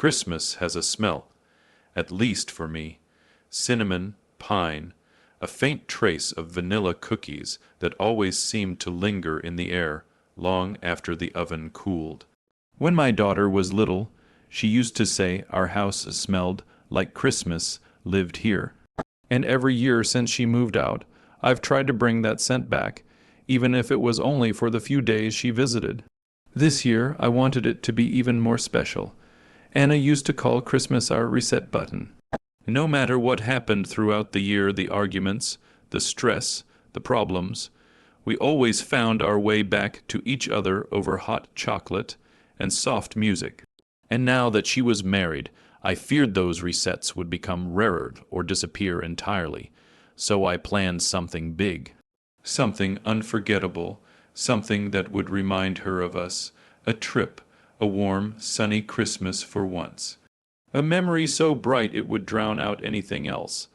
Christmas has a smell, at least for me. Cinnamon, pine, a faint trace of vanilla cookies that always seemed to linger in the air long after the oven cooled. When my daughter was little, she used to say our house smelled like Christmas lived here. And every year since she moved out, I've tried to bring that scent back, even if it was only for the few days she visited. This year, I wanted it to be even more special. Anna used to call Christmas our reset button. No matter what happened throughout the year, the arguments, the stress, the problems, we always found our way back to each other over hot chocolate and soft music. And now that she was married, I feared those resets would become rarer or disappear entirely. So I planned something big, something unforgettable, something that would remind her of us, a trip, a warm, sunny Christmas for once. A memory so bright it would drown out anything else.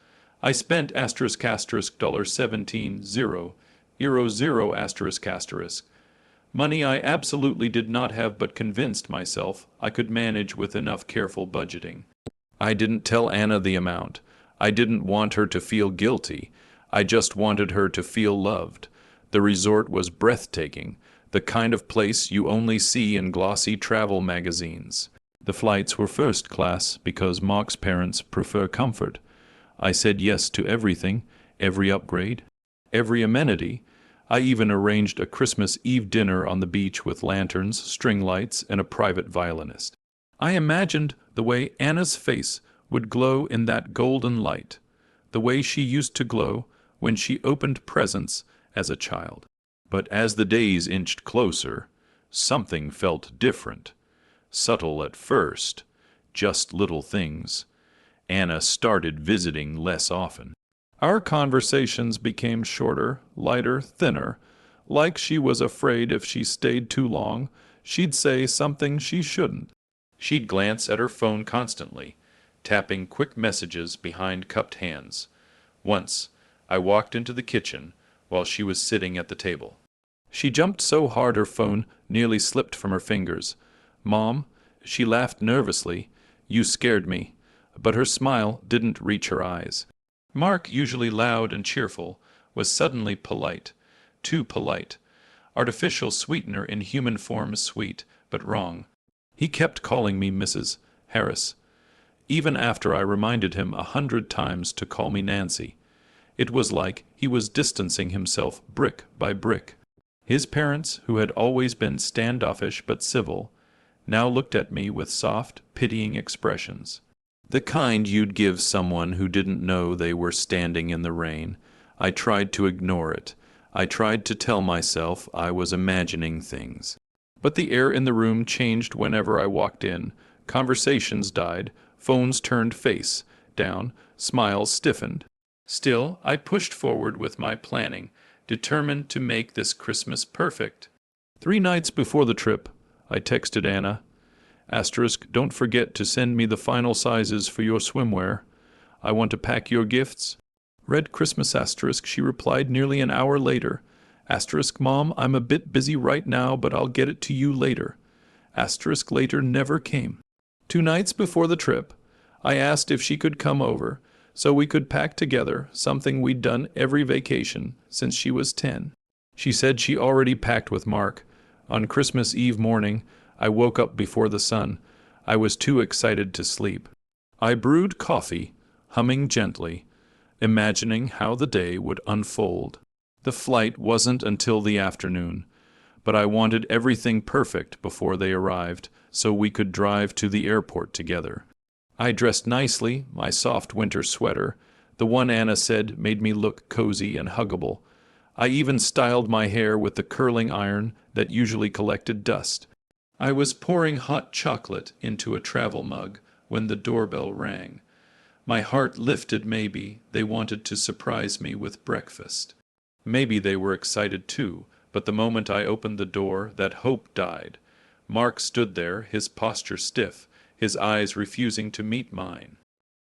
I spent $*17,000, money I absolutely did not have, but convinced myself I could manage with enough careful budgeting. I didn't tell Anna the amount. I didn't want her to feel guilty. I just wanted her to feel loved. The resort was breathtaking, the kind of place you only see in glossy travel magazines. The flights were first class because Mark's parents prefer comfort. I said yes to everything, every upgrade, every amenity. I even arranged a Christmas Eve dinner on the beach with lanterns, string lights, and a private violinist. I imagined the way Anna's face would glow in that golden light, the way she used to glow when she opened presents as a child. But as the days inched closer, something felt different. Subtle at first, just little things. Anna started visiting less often. Our conversations became shorter, lighter, thinner. Like she was afraid if she stayed too long, she'd say something she shouldn't. She'd glance at her phone constantly, tapping quick messages behind cupped hands. Once, I walked into the kitchen while she was sitting at the table. She jumped so hard her phone nearly slipped from her fingers. "Mom," she laughed nervously, "you scared me." But her smile didn't reach her eyes. Mark, usually loud and cheerful, was suddenly polite. Too polite. Artificial sweetener in human form, sweet, but wrong. He kept calling me Mrs. Harris, even after I reminded him 100 times to call me Nancy. It was like he was distancing himself brick by brick. His parents, who had always been standoffish but civil, now looked at me with soft, pitying expressions. The kind you'd give someone who didn't know they were standing in the rain. I tried to ignore it. I tried to tell myself I was imagining things. But the air in the room changed whenever I walked in. Conversations died, phones turned face down, smiles stiffened. Still, I pushed forward with my planning, determined to make this Christmas perfect. 3 nights before the trip, I texted Anna, "Don't forget to send me the final sizes for your swimwear. I want to pack your gifts." "Red Christmas *" she replied nearly an hour later. "Mom, I'm a bit busy right now, but I'll get it to you later." Later never came. 2 nights before the trip, I asked if she could come over so we could pack together, something we'd done every vacation since she was 10. She said she already packed with Mark. On Christmas Eve morning, I woke up before the sun. I was too excited to sleep. I brewed coffee, humming gently, imagining how the day would unfold. The flight wasn't until the afternoon, but I wanted everything perfect before they arrived so we could drive to the airport together. I dressed nicely, my soft winter sweater, the one Anna said made me look cozy and huggable. I even styled my hair with the curling iron that usually collected dust. I was pouring hot chocolate into a travel mug when the doorbell rang. My heart lifted. Maybe they wanted to surprise me with breakfast. Maybe they were excited too, but the moment I opened the door, that hope died. Mark stood there, his posture stiff, his eyes refusing to meet mine.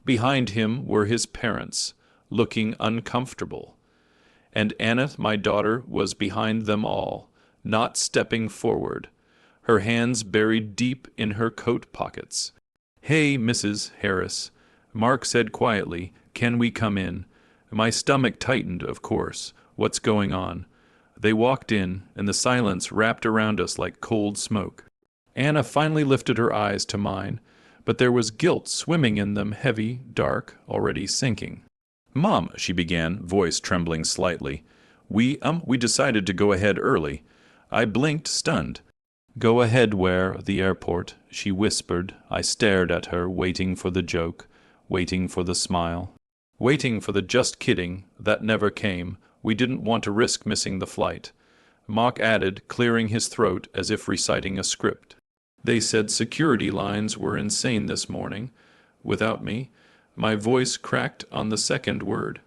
Behind him were his parents, looking uncomfortable. And Anna, my daughter, was behind them all, not stepping forward, her hands buried deep in her coat pockets. "Hey, Mrs. Harris," Mark said quietly, "can we come in?" My stomach tightened, of course. What's going on? They walked in, and the silence wrapped around us like cold smoke. Anna finally lifted her eyes to mine, but there was guilt swimming in them, heavy, dark, already sinking. "Mom," she began, voice trembling slightly, We decided to go ahead early." I blinked, stunned. "Go ahead where?" "The airport," she whispered. I stared at her, waiting for the joke, waiting for the smile, waiting for the "just kidding" that never came. We didn't want to risk missing the flight. Mock added, clearing his throat as if reciting a script. "They said security lines were insane this morning. Without me." My voice cracked on the second word.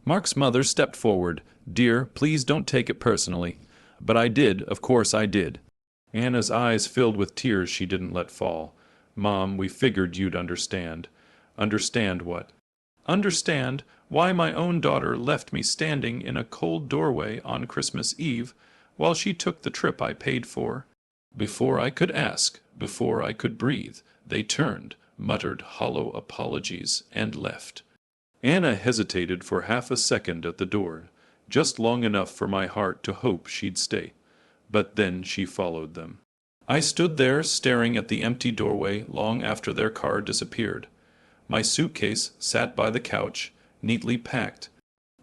Mark's mother stepped forward. "Dear, please don't take it personally." But I did, of course I did. Anna's eyes filled with tears she didn't let fall. "Mom, we figured you'd understand." "Understand what?" "Understand why my own daughter left me standing in a cold doorway on Christmas Eve while she took the trip I paid for." Before I could ask, before I could breathe, they turned, muttered hollow apologies, and left. Anna hesitated for half a second at the door, just long enough for my heart to hope she'd stay. But then she followed them. I stood there staring at the empty doorway long after their car disappeared. My suitcase sat by the couch, neatly packed.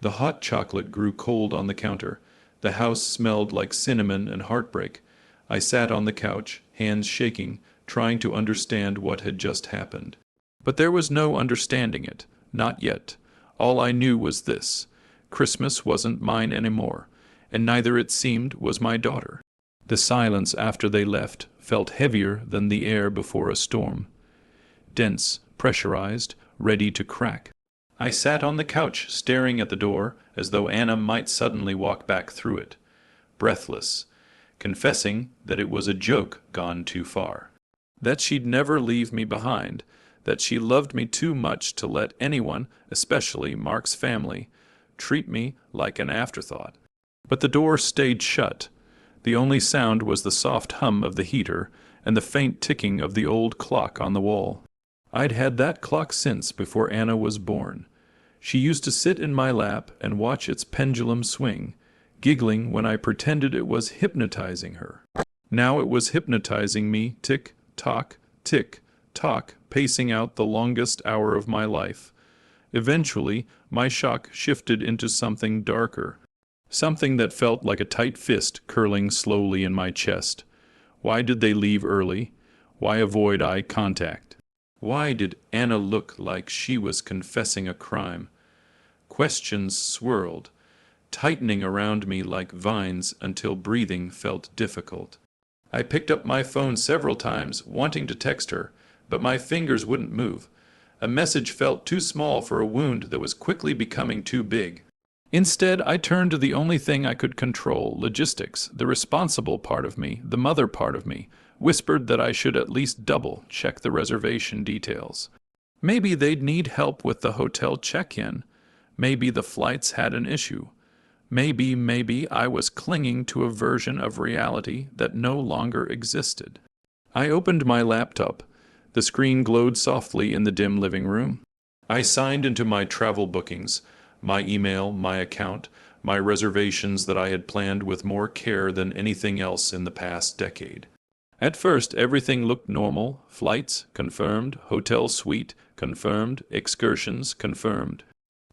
The hot chocolate grew cold on the counter. The house smelled like cinnamon and heartbreak. I sat on the couch, hands shaking, trying to understand what had just happened. But there was no understanding it, not yet. All I knew was this: Christmas wasn't mine anymore, and neither, it seemed, was my daughter. The silence after they left felt heavier than the air before a storm. Dense, pressurized, ready to crack. I sat on the couch, staring at the door, as though Anna might suddenly walk back through it. Breathless, confessing that it was a joke gone too far. That she'd never leave me behind, that she loved me too much to let anyone, especially Mark's family, treat me like an afterthought. But the door stayed shut. The only sound was the soft hum of the heater and the faint ticking of the old clock on the wall. I'd had that clock since before Anna was born. She used to sit in my lap and watch its pendulum swing, giggling when I pretended it was hypnotizing her. Now it was hypnotizing me, tick-tock, tick-tock, pacing out the longest hour of my life. Eventually, my shock shifted into something darker, something that felt like a tight fist curling slowly in my chest. Why did they leave early? Why avoid eye contact? Why did Anna look like she was confessing a crime? Questions swirled, tightening around me like vines until breathing felt difficult. I picked up my phone several times, wanting to text her, but my fingers wouldn't move. A message felt too small for a wound that was quickly becoming too big. Instead, I turned to the only thing I could control, logistics. The responsible part of me, the mother part of me, whispered that I should at least double-check the reservation details. Maybe they'd need help with the hotel check-in. Maybe the flights had an issue. Maybe I was clinging to a version of reality that no longer existed. I opened my laptop. The screen glowed softly in the dim living room. I signed into my travel bookings, my email, my account, my reservations that I had planned with more care than anything else in the past decade. At first, everything looked normal. Flights, confirmed. Hotel suite, confirmed. Excursions, confirmed.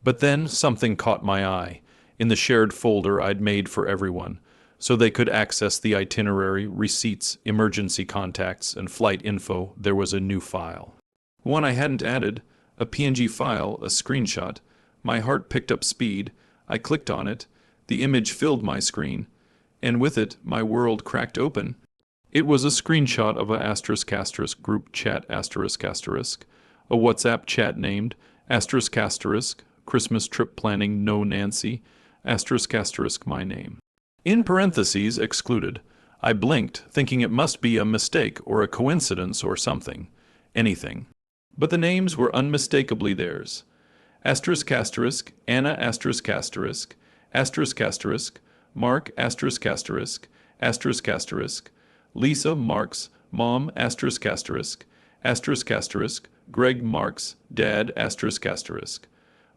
But then something caught my eye. In the shared folder I'd made for everyone, so they could access the itinerary, receipts, emergency contacts, and flight info, there was a new file. One I hadn't added, a PNG file, a screenshot. My heart picked up speed. I clicked on it. The image filled my screen, and with it, my world cracked open. It was a screenshot of a *** group chat ***, a WhatsApp chat named ***, Christmas trip planning no Nancy, ***, my name. In parentheses, excluded. I blinked, thinking it must be a mistake or a coincidence or something. Anything. But the names were unmistakably theirs. ***, Anna ***, Mark ***, Lisa Mark's mom ***, Asterisk asterisk. Greg Marks, Dad asterisk asterisk.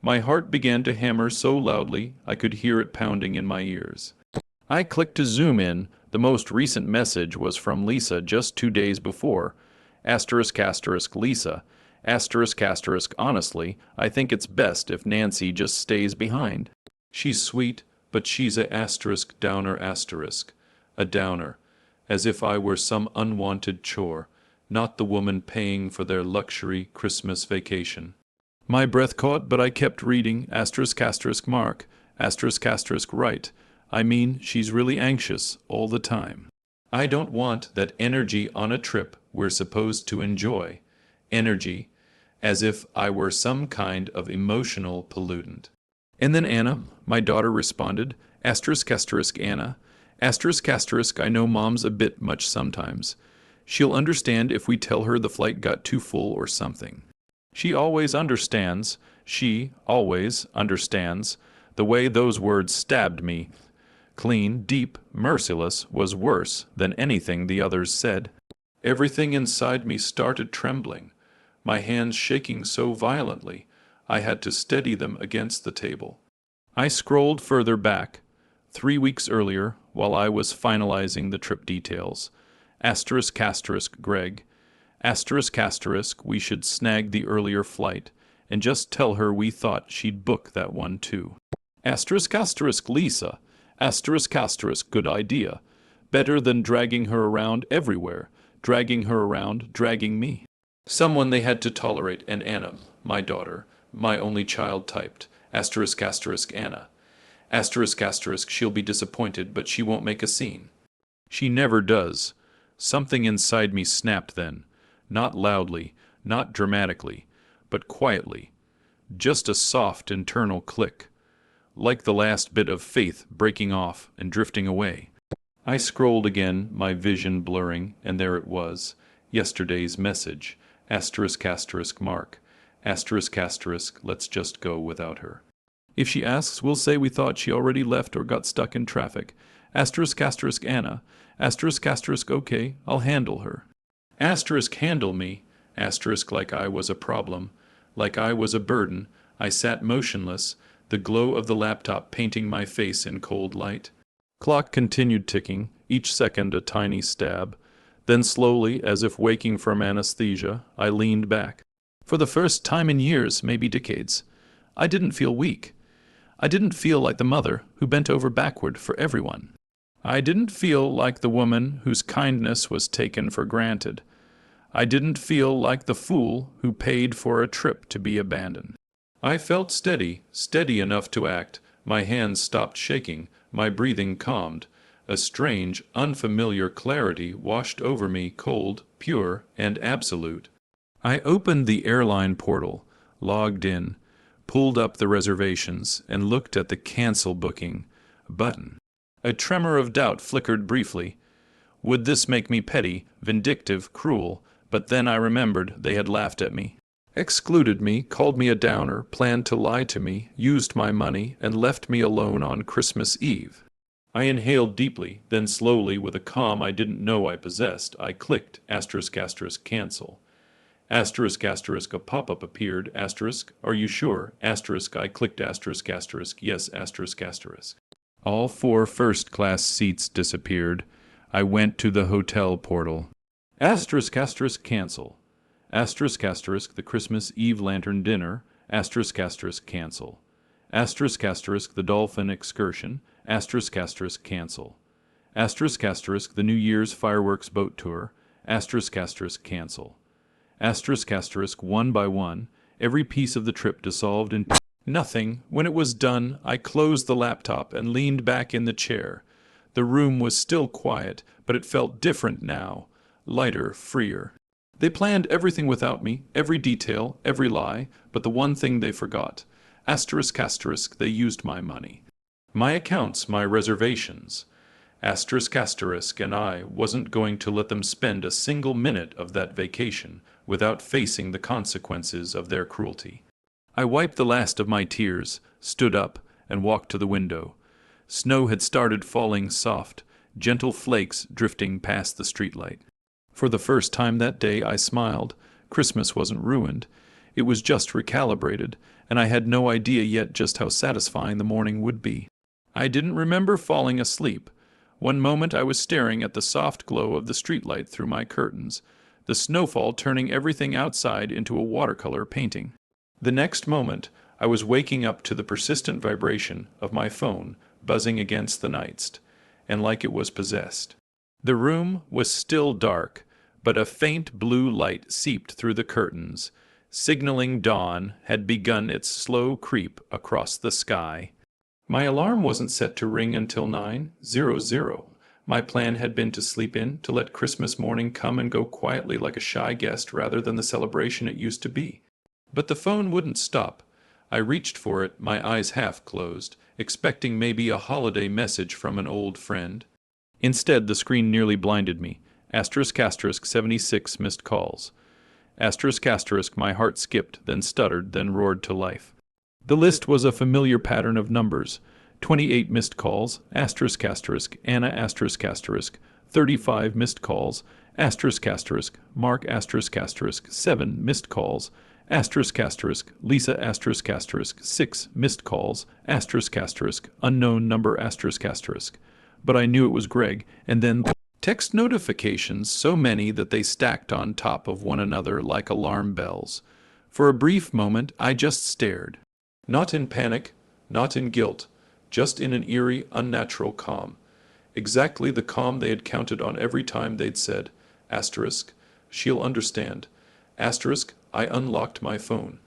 My heart began to hammer so loudly I could hear it pounding in my ears. I clicked to zoom in. The most recent message was from Lisa just 2 days before. Asterisk asterisk Lisa. Asterisk asterisk honestly, I think it's best if Nancy just stays behind. She's sweet, but she's a asterisk downer asterisk. A downer. As if I were some unwanted chore, not the woman paying for their luxury Christmas vacation. My breath caught, but I kept reading. Asterisk asterisk Mark. Asterisk asterisk right. I mean, she's really anxious all the time. I don't want that energy on a trip we're supposed to enjoy. Energy, as if I were some kind of emotional pollutant. And then Anna, my daughter, responded. Asterisk asterisk Anna. Asterisk asterisk I know Mom's a bit much sometimes. She'll understand if we tell her the flight got too full or something. She always understands. She always understands. The way those words stabbed me. Clean, deep, merciless, was worse than anything the others said. Everything inside me started trembling, my hands shaking so violently I had to steady them against the table. I scrolled further back, 3 weeks earlier, while I was finalizing the trip details. Asterisk asterisk Greg. Asterisk asterisk we should snag the earlier flight and just tell her we thought she'd book that one too. Asterisk asterisk Lisa. Asterisk asterisk good idea. Better than dragging her around everywhere. Dragging her around, dragging me. Someone they had to tolerate, and Anna, my daughter, my only child, typed. Asterisk asterisk Anna. Asterisk asterisk she'll be disappointed, but she won't make a scene. She never does. Something inside me snapped then. Not loudly, not dramatically, but quietly. Just a soft internal click. Like the last bit of faith breaking off and drifting away. I scrolled again, my vision blurring, and there it was. Yesterday's message. Asterisk asterisk Mark. Asterisk asterisk let's just go without her. If she asks, we'll say we thought she already left or got stuck in traffic. Asterisk asterisk Anna. Asterisk asterisk okay, I'll handle her. Asterisk handle me. Asterisk like I was a problem. Like I was a burden. I sat motionless, the glow of the laptop painting my face in cold light. Clock continued ticking, each second a tiny stab. Then slowly, as if waking from anesthesia, I leaned back. For the first time in years, maybe decades, I didn't feel weak. I didn't feel like the mother who bent over backward for everyone. I didn't feel like the woman whose kindness was taken for granted. I didn't feel like the fool who paid for a trip to be abandoned. I felt steady, steady enough to act. My hands stopped shaking, my breathing calmed. A strange, unfamiliar clarity washed over me, cold, pure, and absolute. I opened the airline portal, logged in, pulled up the reservations, and looked at the cancel booking button. A tremor of doubt flickered briefly. Would this make me petty, vindictive, cruel? But then I remembered they had laughed at me. Excluded me, called me a downer, planned to lie to me, used my money, and left me alone on Christmas Eve. I inhaled deeply, then slowly, with a calm I didn't know I possessed, I clicked asterisk asterisk cancel. Asterisk asterisk a pop-up appeared, asterisk, are you sure? Asterisk I clicked asterisk asterisk, yes asterisk asterisk. All 4 first-class seats disappeared. I went to the hotel portal. Asterisk asterisk cancel. Asterisk asterisk the Christmas Eve lantern dinner. Asterisk asterisk cancel. Asterisk asterisk the dolphin excursion. Asterisk asterisk cancel. Asterisk asterisk the New Year's fireworks boat tour. Asterisk asterisk cancel. Asterisk asterisk one by one, every piece of the trip dissolved into nothing. When it was done, I closed the laptop and leaned back in the chair. The room was still quiet, but it felt different now, lighter, freer. They planned everything without me, every detail, every lie, but the one thing they forgot. Asterisk asterisk they used my money. My accounts, my reservations. Asterisk asterisk and I wasn't going to let them spend a single minute of that vacation without facing the consequences of their cruelty. I wiped the last of my tears, stood up, and walked to the window. Snow had started falling soft, gentle flakes drifting past the streetlight. For the first time that day I smiled, Christmas wasn't ruined. It was just recalibrated, and I had no idea yet just how satisfying the morning would be. I didn't remember falling asleep. One moment I was staring at the soft glow of the streetlight through my curtains, the snowfall turning everything outside into a watercolor painting. The next moment, I was waking up to the persistent vibration of my phone buzzing against the nightstick, and like it was possessed. The room was still dark, but a faint blue light seeped through the curtains, signaling dawn had begun its slow creep across the sky. My alarm wasn't set to ring until 9:00. My plan had been to sleep in, to let Christmas morning come and go quietly like a shy guest rather than the celebration it used to be. But the phone wouldn't stop. I reached for it, my eyes half closed, expecting maybe a holiday message from an old friend. Instead, the screen nearly blinded me. Asterisk asterisk 76 missed calls. Asterisk asterisk my heart skipped, then stuttered, then roared to life. The list was a familiar pattern of numbers. 28 missed calls, asterisk asterisk, Anna asterisk asterisk, 35 missed calls, asterisk asterisk, Mark asterisk asterisk, 7 missed calls, asterisk asterisk, Lisa asterisk asterisk, 6 missed calls, asterisk asterisk, unknown number asterisk asterisk. But I knew it was Greg, and then text notifications, so many that they stacked on top of one another like alarm bells. For a brief moment, I just stared. Not in panic, not in guilt, just in an eerie, unnatural calm. Exactly the calm they had counted on every time they'd said, asterisk, she'll understand. Asterisk, I unlocked my phone.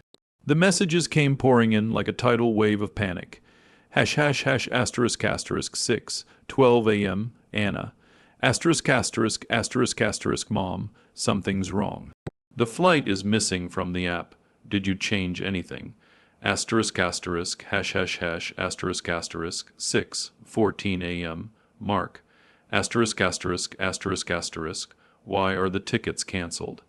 The messages came pouring in like a tidal wave of panic. Hash hash hash asterisk asterisk 6, 12 a.m., Anna. Asterisk asterisk asterisk asterisk mom, something's wrong. The flight is missing from the app. Did you change anything? Asterisk asterisk hash hash hash asterisk asterisk 6, 14 a.m., Mark. Asterisk asterisk asterisk asterisk, why are the tickets canceled?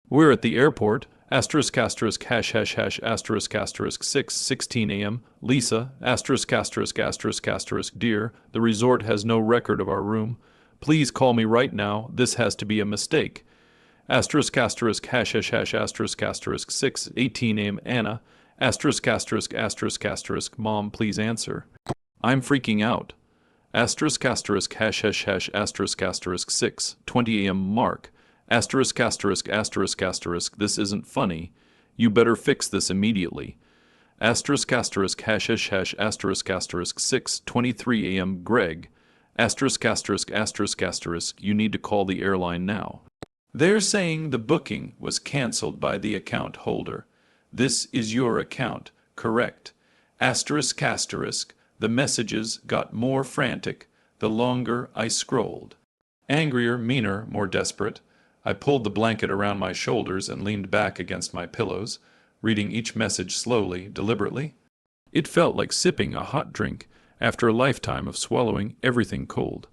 We're at the airport. Asterisk asterisk hash hash hash asterisk asterisk 6, 16 a.m., Lisa. Asterisk asterisk asterisk asterisk dear, the resort has no record of our room. Please call me right now. This has to be a mistake. Asterisk asterisk hash hash hash asterisk asterisk 6, 18 a.m., Anna. Asterisk asterisk asterisk asterisk mom, please answer. I'm freaking out. Asterisk asterisk hash hash hash asterisk asterisk 6, 20 a.m., Mark. Asterisk asterisk asterisk asterisk, this isn't funny. You better fix this immediately. Asterisk asterisk hash hash hash asterisk asterisk 6, 23 a.m., Greg. Asterisk asterisk asterisk asterisk, you need to call the airline now. They're saying the booking was canceled by the account holder. This is your account, correct? Asterisk asterisk, the messages got more frantic the longer I scrolled. Angrier, meaner, more desperate. I pulled the blanket around my shoulders and leaned back against my pillows, reading each message slowly, deliberately. It felt like sipping a hot drink after a lifetime of swallowing everything cold.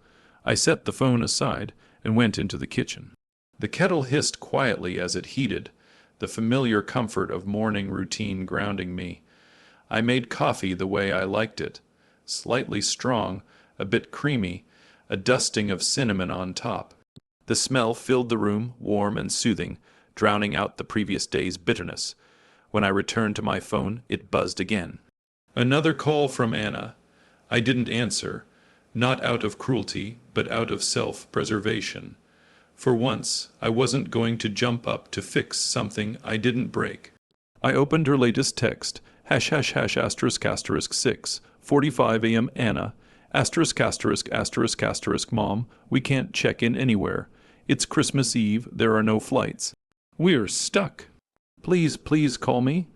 I set the phone aside and went into the kitchen. The kettle hissed quietly as it heated, the familiar comfort of morning routine grounding me. I made coffee the way I liked it, slightly strong, a bit creamy, a dusting of cinnamon on top. The smell filled the room, warm and soothing, drowning out the previous day's bitterness. When I returned to my phone, it buzzed again. Another call from Anna. I didn't answer, not out of cruelty, but out of self-preservation. For once, I wasn't going to jump up to fix something I didn't break. I opened her latest text, hash hash hash asterisk asterisk 6, 45 a.m. Anna, asterisk asterisk asterisk asterisk mom, we can't check in anywhere. It's Christmas Eve, there are no flights. We're stuck. Please, please call me.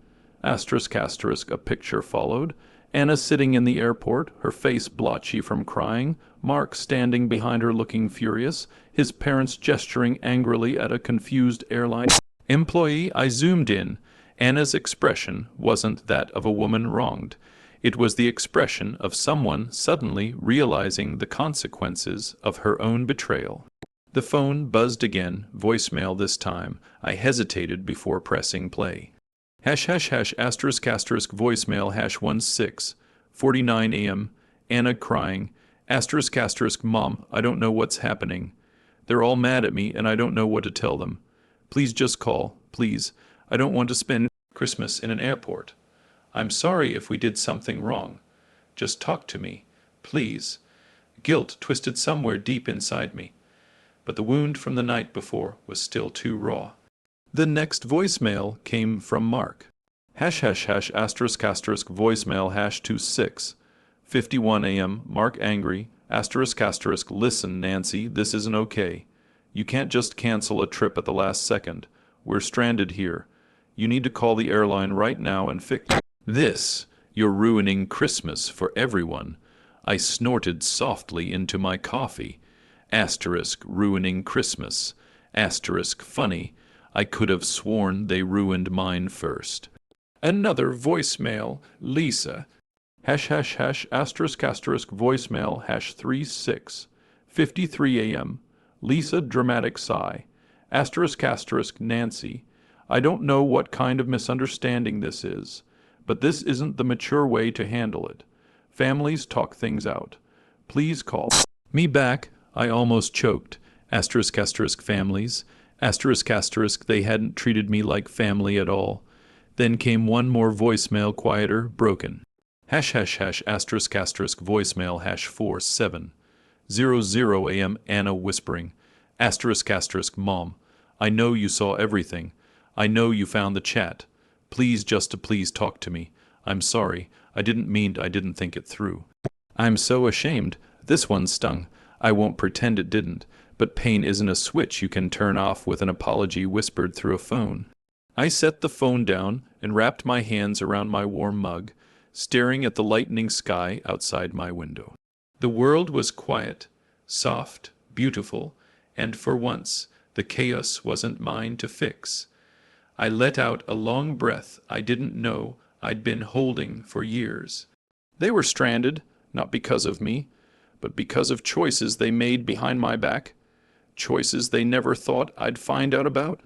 Asterisk asterisk, a picture followed. Anna sitting in the airport, her face blotchy from crying, Mark standing behind her looking furious, his parents gesturing angrily at a confused airline employee. I zoomed in. Anna's expression wasn't that of a woman wronged. It was the expression of someone suddenly realizing the consequences of her own betrayal. The phone buzzed again, voicemail this time. I hesitated before pressing play. Hash hash hash asterisk asterisk voicemail hash 16, 49 a.m., Anna crying, asterisk asterisk mom, I don't know what's happening. They're all mad at me and I don't know what to tell them. Please just call. Please, I don't want to spend Christmas in an airport. I'm sorry if we did something wrong. Just talk to me, please. Guilt twisted somewhere deep inside me, but the wound from the night before was still too raw. The next voicemail came from Mark. Hash hash hash asterisk asterisk voicemail hash 26. 51 a.m. Mark angry asterisk asterisk listen Nancy, this isn't okay. You can't just cancel a trip at the last second. We're stranded here. You need to call the airline right now and fix this. You're ruining Christmas for everyone. I snorted softly into my coffee. Asterisk ruining Christmas. Asterisk funny. I could have sworn they ruined mine first. Another voicemail, Lisa. Hash hash hash asterisk asterisk voicemail hash 36. 53 a.m. Lisa dramatic sigh. Asterisk asterisk Nancy. I don't know what kind of misunderstanding this is, but this isn't the mature way to handle it. Families talk things out. Please call me back. I almost choked. Asterisk asterisk families. Asterisk asterisk they hadn't treated me like family at all. Then came one more voicemail, quieter, broken. Hash hash hash asterisk asterisk voicemail hash 4700 a.m. Anna whispering. Asterisk asterisk mom. I know you saw everything. I know you found the chat. Please please talk to me. I'm sorry. I didn't think it through. I'm so ashamed. This one stung. I won't pretend it didn't. But pain isn't a switch you can turn off with an apology whispered through a phone. I set the phone down and wrapped my hands around my warm mug, staring at the lightening sky outside my window. The world was quiet, soft, beautiful, and for once, the chaos wasn't mine to fix. I let out a long breath I didn't know I'd been holding for years. They were stranded, not because of me, but because of choices they made behind my back, choices they never thought I'd find out about.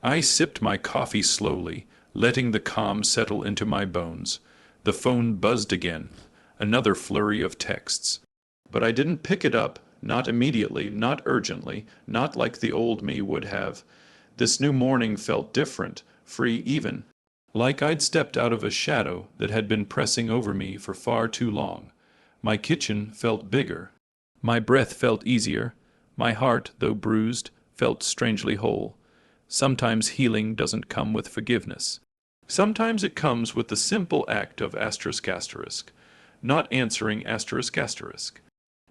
I sipped my coffee slowly, letting the calm settle into my bones. The phone buzzed again, another flurry of texts. But I didn't pick it up, not immediately, not urgently, not like the old me would have. This new morning felt different, free even, like I'd stepped out of a shadow that had been pressing over me for far too long. My kitchen felt bigger. My breath felt easier. My heart, though bruised, felt strangely whole. Sometimes healing doesn't come with forgiveness. Sometimes it comes with the simple act of asterisk asterisk, not answering asterisk asterisk.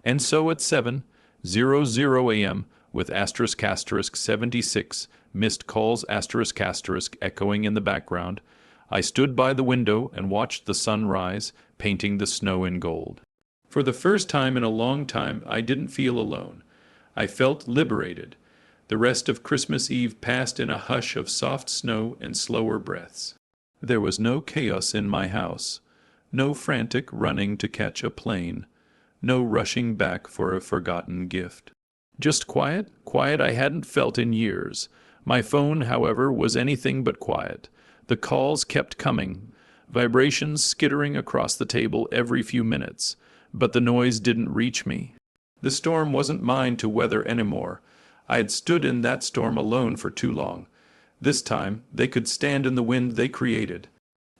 And so at 7:00 a.m., with asterisk asterisk 76 missed calls asterisk asterisk echoing in the background, I stood by the window and watched the sun rise, painting the snow in gold. For the first time in a long time, I didn't feel alone. I felt liberated. The rest of Christmas Eve passed in a hush of soft snow and slower breaths. There was no chaos in my house, no frantic running to catch a plane, no rushing back for a forgotten gift. Just quiet I hadn't felt in years. My phone, however, was anything but quiet. The calls kept coming, vibrations skittering across the table every few minutes, but the noise didn't reach me. The storm wasn't mine to weather anymore. I had stood in that storm alone for too long. This time, they could stand in the wind they created.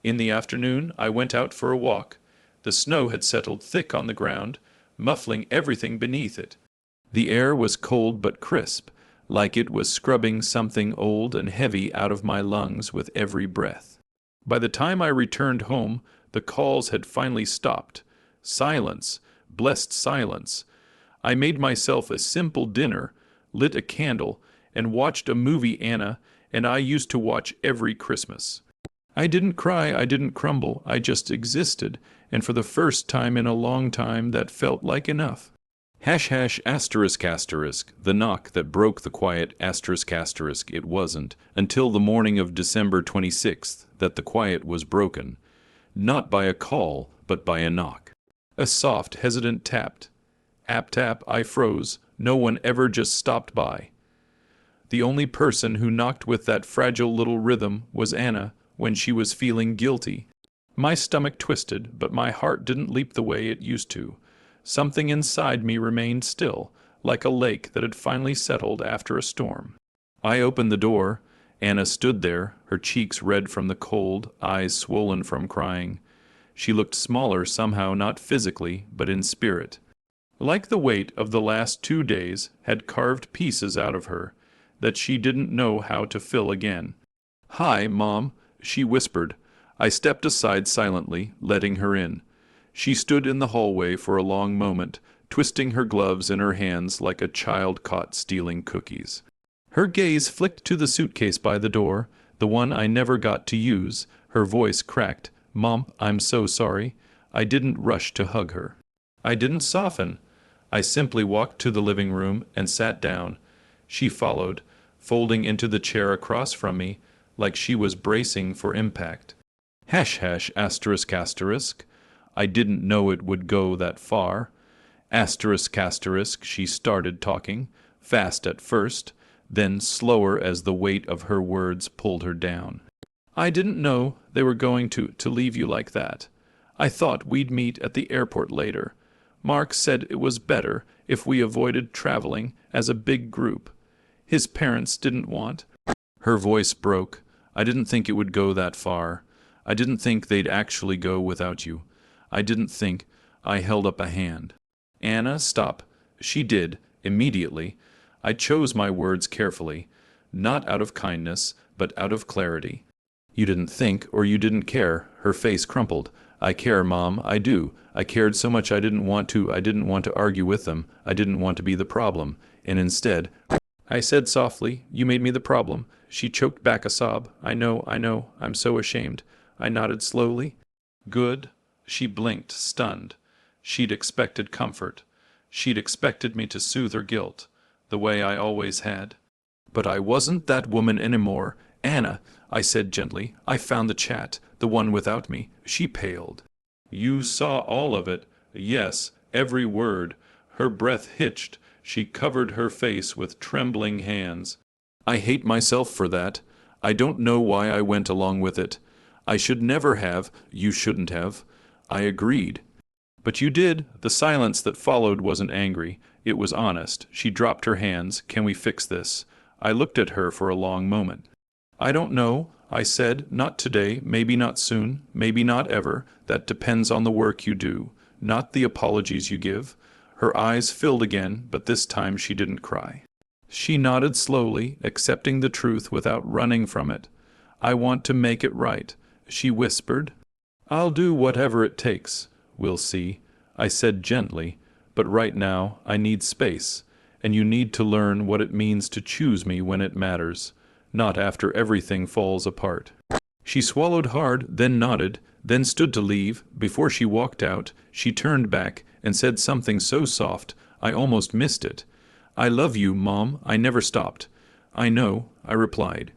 In the afternoon, I went out for a walk. The snow had settled thick on the ground, muffling everything beneath it. The air was cold but crisp, like it was scrubbing something old and heavy out of my lungs with every breath. By the time I returned home, the calls had finally stopped. Silence, blessed silence. I made myself a simple dinner, lit a candle, and watched a movie Anna and I used to watch every Christmas. I didn't cry, I didn't crumble, I just existed, and for the first time in a long time that felt like enough. Hash hash asterisk asterisk, the knock that broke the quiet asterisk asterisk, it wasn't until the morning of December 26th that the quiet was broken. Not by a call, but by a knock. A soft, hesitant tapped. Tap, I froze. No one ever just stopped by. The only person who knocked with that fragile little rhythm was Anna when she was feeling guilty. My stomach twisted, but my heart didn't leap the way it used to. Something inside me remained still, like a lake that had finally settled after a storm. I opened the door. Anna stood there, her cheeks red from the cold, eyes swollen from crying. She looked smaller somehow, not physically, but in spirit. Like the weight of the last 2 days had carved pieces out of her that she didn't know how to fill again. "Hi, Mom," she whispered. I stepped aside silently, letting her in. She stood in the hallway for a long moment, twisting her gloves in her hands like a child caught stealing cookies. Her gaze flicked to the suitcase by the door, the one I never got to use. Her voice cracked. "Mom, I'm so sorry." I didn't rush to hug her. I didn't soften. I simply walked to the living room and sat down. She followed, folding into the chair across from me, like she was bracing for impact. Hash asterisk asterisk. I didn't know it would go that far. Asterisk asterisk, she started talking, fast at first, then slower as the weight of her words pulled her down. "I didn't know they were going to leave you like that. I thought we'd meet at the airport later. Mark said it was better if we avoided traveling as a big group. His parents didn't want." Her voice broke. "I didn't think it would go that far. I didn't think they'd actually go without you. I didn't think—" I held up a hand. "Anna, stop." She did, immediately. I chose my words carefully, not out of kindness, but out of clarity. "You didn't think, or you didn't care." Her face crumpled. "I care, Mom, I do. I cared so much I didn't want to argue with them. I didn't want to be the problem. And instead," I said softly, "you made me the problem." She choked back a sob. I know. I'm so ashamed." I nodded slowly. "Good." She blinked, stunned. She'd expected comfort. She'd expected me to soothe her guilt, the way I always had. But I wasn't that woman anymore. "Anna," I said gently, "I found the chat, the one without me." She paled. "You saw all of it?" "Yes, every word." Her breath hitched. She covered her face with trembling hands. "I hate myself for that. I don't know why I went along with it. I should never have." "You shouldn't have." I agreed. "But you did." The silence that followed wasn't angry. It was honest. She dropped her hands. "Can we fix this?" I looked at her for a long moment. "I don't know," I said. "Not today, maybe not soon, maybe not ever. That depends on the work you do, not the apologies you give." Her eyes filled again, but this time she didn't cry. She nodded slowly, accepting the truth without running from it. "I want to make it right," she whispered. "I'll do whatever it takes. We'll see," I said gently. "But right now, I need space, and you need to learn what it means to choose me when it matters, not after everything falls apart." She swallowed hard, then nodded, then stood to leave. Before she walked out, she turned back and said something so soft I almost missed it. "I love you, Mom. I never stopped." "I know," I replied.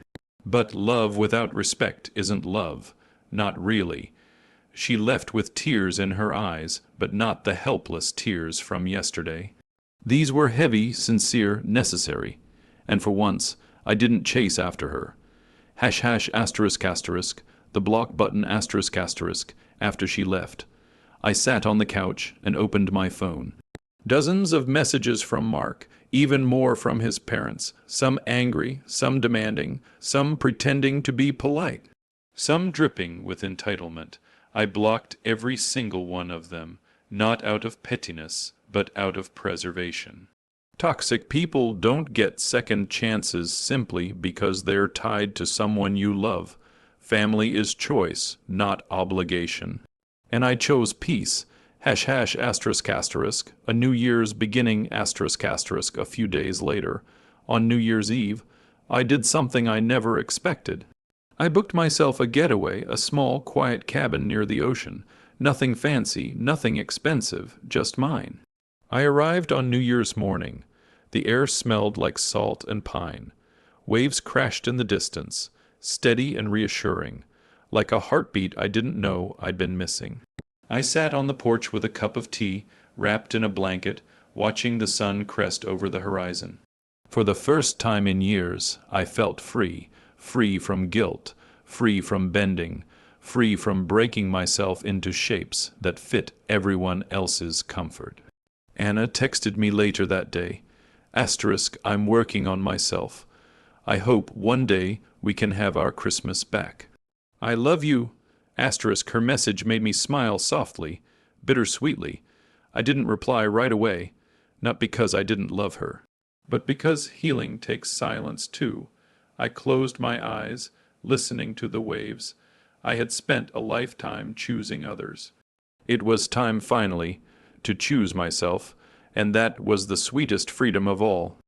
"But love without respect isn't love. Not really." She left with tears in her eyes, but not the helpless tears from yesterday. These were heavy, sincere, necessary. And for once, I didn't chase after her. Asterisk asterisk, the block button asterisk asterisk, after she left. I sat on the couch and opened my phone. Dozens of messages from Mark, even more from his parents, some angry, some demanding, some pretending to be polite, some dripping with entitlement. I blocked every single one of them, not out of pettiness, but out of preservation. Toxic people don't get second chances simply because they're tied to someone you love. Family is choice, not obligation. And I chose peace. Asterisk asterisk, a New Year's beginning asterisk asterisk a few days later. On New Year's Eve, I did something I never expected. I booked myself a getaway, a small, quiet cabin near the ocean. Nothing fancy, nothing expensive, just mine. I arrived on New Year's morning. The air smelled like salt and pine. Waves crashed in the distance, steady and reassuring, like a heartbeat I didn't know I'd been missing. I sat on the porch with a cup of tea, wrapped in a blanket, watching the sun crest over the horizon. For the first time in years, I felt free, free from guilt, free from bending, free from breaking myself into shapes that fit everyone else's comfort. Anna texted me later that day. Asterisk, I'm working on myself. I hope one day We can have our Christmas back. I love you. Asterisk, her message made me smile softly, bittersweetly. I didn't reply right away, not because I didn't love her, but because healing takes silence too. I closed my eyes, listening to the waves. I had spent a lifetime choosing others. It was time finally to choose myself, and that was the sweetest freedom of all.